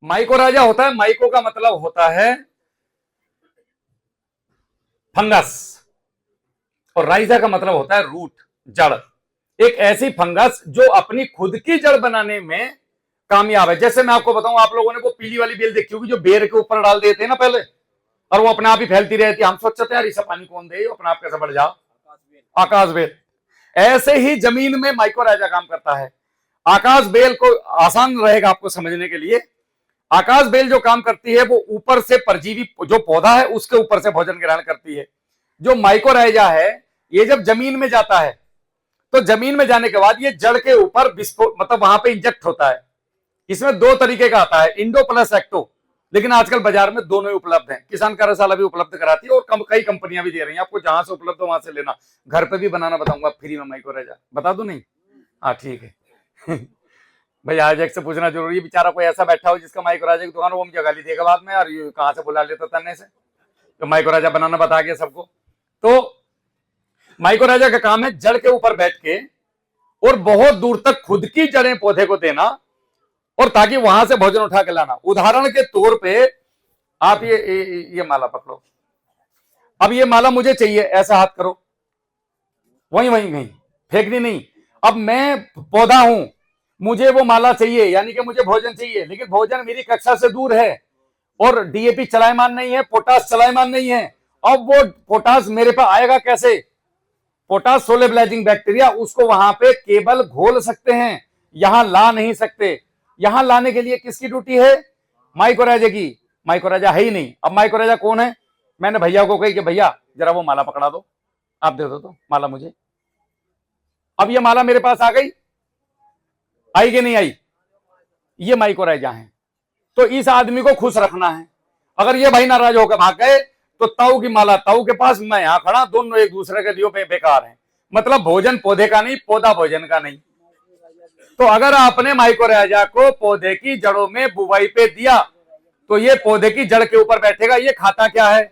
Mycorrhiza होता है, micro का मतलब होता है फंगस, और राइजा का मतलब होता है रूट, जड़। एक ऐसी फंगस जो अपनी खुद की जड़ बनाने में कामयाब है। जैसे मैं आपको बताऊं, आप लोगों ने वो पीली वाली बेल देखी होगी जो बेर के ऊपर डाल देते हैं ना पहले, और वो अपने आप ही फैलती रहती है। हम सोचते यार इसे पानी कौन दे, अपने आप कैसे बढ़ जा, आकाश बेल। ऐसे ही जमीन में माइकोराइजा काम करता है। आकाश बेल को आसान रहेगा आपको समझने के लिए। आकाश बेल जो काम करती है वो ऊपर से परजीवी जो पौधा है उसके ऊपर से भोजन ग्रहण करती है। जो माइकोराइजा है ये जब जमीन में जाता है तो जमीन में जाने के बाद ये जड़ के ऊपर विस्फोट मतलब वहां पे इंजेक्ट होता है। इसमें दो तरीके का आता है, इंडो प्लस एक्टो, लेकिन आजकल बाजार में दोनों ही उपलब्ध हैं। किसान कार्यशाला भी उपलब्ध कराती है और कई कंपनियां भी दे रही हैं। आपको जहां से उपलब्ध हो वहां से लेना। घर पे भी बनाना बताऊंगा फ्री में माइकोराइजा, बता दू नहीं? हाँ ठीक है। भाई आज एक से पूछना जरूरी है, बेचारा कोई ऐसा बैठा हो जिसका माइकोराइजा की दुकान हो, वो मुझे गाली देगा बाद में, और ये कहां से बुला लेता तन्ने से तो माइकोराइजा बनाना बता गया सबको। तो माइकोराइजा का काम है जड़ के ऊपर बैठ के और बहुत दूर तक खुद की जड़ें पौधे को देना, और ताकि वहां से भोजन उठा के लाना। उदाहरण के तौर पे आप ये माला पकड़ो, अब ये माला मुझे चाहिए, ऐसा हाथ करो, वहीं वहीं कहीं फेंकनी नहीं। अब मैं पौधा हूं, मुझे वो माला चाहिए, यानी कि मुझे भोजन चाहिए, लेकिन भोजन मेरी कक्षा से दूर है और डीएपी चलायमान नहीं है, पोटास चलायमान नहीं है। अब वो पोटास मेरे पे आएगा कैसे? पोटास सोलेबलाइजिंग बैक्टीरिया उसको वहां पे केवल घोल सकते हैं, यहां ला नहीं सकते। यहां लाने के लिए किसकी ड्यूटी है? माइकोराइजा की। माइकोराइजा है ही नहीं। अब माइकोराइजा कौन है? मैंने भैया को कही कि भैया जरा वो माला पकड़ा दो, आप दे दो तो माला मुझे। अब ये माला मेरे पास आ गई, आई कि नहीं आई? ये माइकोराइजा है। तो इस आदमी को खुश रखना है। अगर ये भाई नाराज होकर भाग गए तो ताऊ की माला ताऊ के पास, मैं यहां खड़ा, दोनों एक दूसरे के दियो पे बेकार हैं। मतलब भोजन पौधे का नहीं, पौधा भोजन का नहीं। तो अगर आपने माइकोराइजा को पौधे की जड़ों में बुवाई पे दिया तो ये पौधे की जड़ के ऊपर बैठेगा। ये खाता क्या है?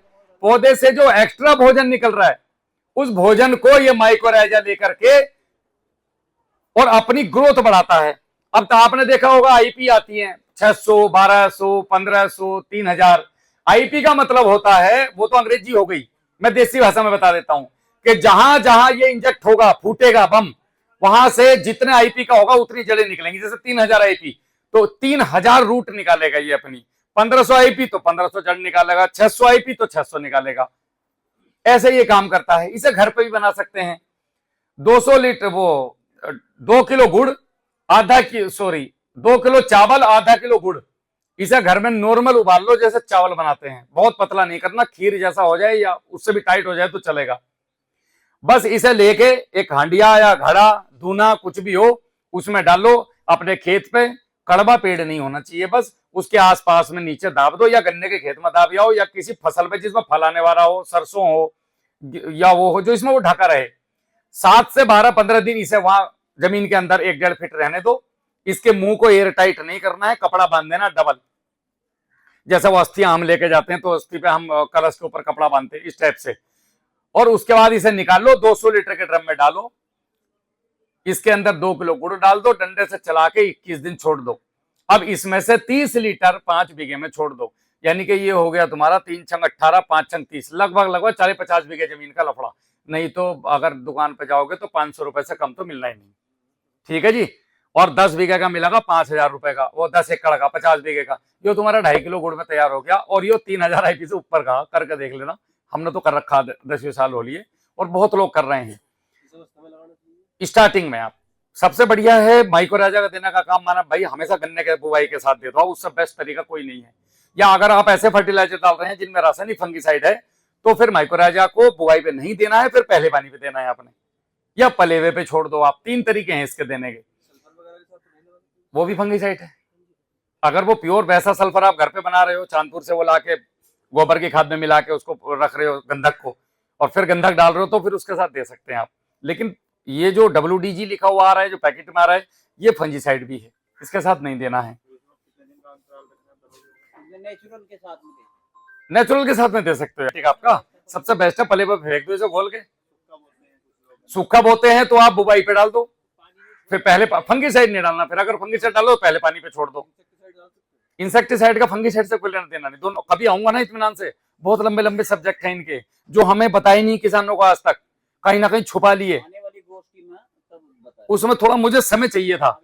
पौधे से जो एक्स्ट्रा भोजन निकल रहा है उस भोजन को ये माइकोराइजा लेकर के और अपनी ग्रोथ बढ़ाता है। अब तो आपने देखा होगा आईपी आती है 600, 1200, 1500, 3000। आईपी का मतलब होता है, वो तो अंग्रेजी हो गई, मैं देसी भाषा में बता देता हूं कि जहां जहां ये इंजेक्ट होगा, फूटेगा बम, वहां से जितने आईपी का होगा उतनी जड़ें निकलेंगी। जैसे 3000 आईपी तो 3000 रूट निकालेगा ये अपनी। 1500 आईपी तो 1500 जड़ निकालेगा, 600 आईपी तो 600 निकालेगा। ऐसे ये काम करता है। इसे घर पे भी बना सकते हैं। 200 लीटर वो 2 किलो गुड़, आधा की सॉरी 2 किलो चावल, आधा किलो गुड़, इसे घर में नॉर्मल उबाल लो जैसे चावल बनाते हैं। बहुत पतला नहीं करना, खीर जैसा हो जाए या उससे भी टाइट हो जाए तो चलेगा। बस इसे लेके एक हांडिया या घड़ा, धूना कुछ भी हो उसमें डालो अपने खेत पे। कड़वा पेड़ नहीं होना चाहिए, बस उसके आसपास में नीचे दाब दो, या गन्ने के खेत में दाब आओ, या किसी फसल में जिसमें फल आने वाला हो, सरसों हो या वो हो जो इसमें वो ढका रहे। 7 से 12-15 दिन इसे वहां जमीन के अंदर 1-1.5 फीट रहने दो। इसके मुंह को एयर टाइट नहीं करना है, कपड़ा बांध देना डबल। जैसे वो अस्थियां हम लेके जाते हैं तो अस्थि पे हम कलश के ऊपर कपड़ा बांधते हैं, इस टाइप से। और उसके बाद इसे निकाल लो, 200 लीटर के ड्रम में डालो, इसके अंदर 2 किलो गुड़ डाल दो, डंडे से चला के 21 दिन छोड़ दो। अब इसमें से 30 लीटर 5 बीघे में छोड़ दो, यानी कि ये हो गया तुम्हारा 3 छंग 18, 5 छंग 30, लगभग 40-50 बीघे जमीन का लफड़ा। नहीं तो अगर दुकान पे जाओगे तो 500 रुपए से कम तो मिलना ही नहीं। ठीक है जी। और 10 बीघे का मिलेगा 5000 रुपए का, वो 10 एकड़ का 50 बीघे का, ये तुम्हारा 2.5 किलो गुड़ में तैयार हो गया। और ये 3000 आईपी से ऊपर का करके देख लेना, हमने तो कर रखा 10 साल हो लिए और बहुत लोग कर रहे हैं। स्टार्टिंग में आप सबसे बढ़िया है माइकोराइजा का देने का काम। माना भाई हमेशा गन्ने के बुवाई के साथ दे दो, उससे बेस्ट तरीका कोई नहीं है। या अगर आप ऐसे फर्टिलाइजर डाल रहे हैं जिनमें रासायनिक फंगीसाइड है तो फिर माइकोराइजा को बुवाई पे नहीं देना है, फिर पहले पानी पे देना है आपने, या पलेवे पे छोड़ दो आप। 3 तरीके हैं इसके देने के। वो भी फंगीसाइड है। अगर वो प्योर वैसा सल्फर आप घर पे बना रहे हो, चांदपुर से वो लाके गोबर की खाद में मिला के उसको रख रहे हो गंधक को, और फिर गंधक डाल रहे हो, तो फिर उसके साथ दे सकते हैं आप। लेकिन ये जो WDG लिखा हुआ आ रहा है, जो पैकेट में आ रहा है, ये फंजीसाइड भी है, इसके साथ नहीं देना है। नेचुरल के साथ में दे सकते हो। ठीक, आपका सबसे बेस्ट है पले पर फेंक दो इसे घोल के। सूखा बोते हैं तो आप बुवाई पे डाल दो, फिर पहले फंगीसाइड नहीं डालना, फिर अगर फंगीसाइड डालो पहले पानी पे छोड़ दो। इंसेक्टिसाइड का फंगिसाइड से कोई लेना देना नहीं। दोनों कभी आऊंगा ना इत्मीनान से, बहुत लंबे लंबे सब्जेक्ट हैं इनके जो हमें बताए नहीं किसानों को आज तक, कहीं ना कहीं छुपा लिए। आने वाली गोष्ठी में तब बताएं। उसमें थोड़ा मुझे समय चाहिए था।